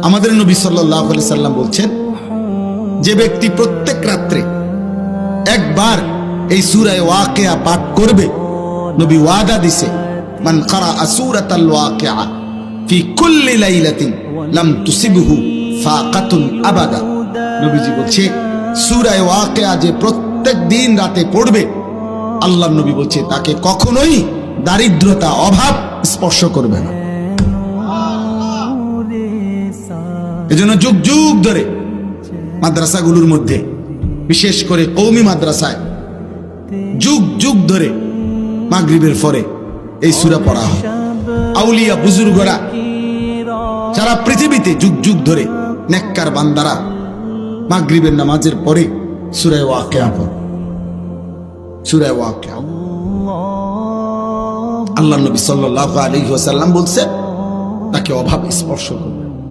আমাদের নবী সাল্লাল্লাহু আলাইহি সাল্লাম বলছেন, যে ব্যক্তি প্রত্যেক রাত্রে একবার এই সূরা ওয়াকিয়া পাঠ করবে, নবী ওয়াদা দিছে, মান ক্বারাআ সূরাতাল ওয়াকিয়া ফি কুল্লি লাইলাতিন লাম তুসিবহু ফাকাতুন আবাদা। নবীজি বলছে, সূরা ওয়াকিয়া যে প্রত্যেক দিন রাতে পড়বে, আল্লাহর নবী বলছে তাকে কখনোই দারিদ্রতা, অভাব স্পর্শ করবে না। এজন্য যুগ যুগ ধরে মাদ্রাসাগুলোর মধ্যে, বিশেষ করে কওমি মাদ্রাসায় যুগ যুগ ধরে মাগরিবের পরে এই সূরা পড়া হয়। আউলিয়া বুজুর্গরা যারা পৃথিবীতে যুগ যুগ ধরে নেককার বান্দারা মাগরিবের নামাজের পরে সূরা ওয়াকিয়া পড়ে। সূরা ওয়াকিয়া আল্লাহর নবী সাল্লাল্লাহু আলাইহি ওয়াসাল্লাম বলছেন তাকে অভাব স্পর্শ করবে।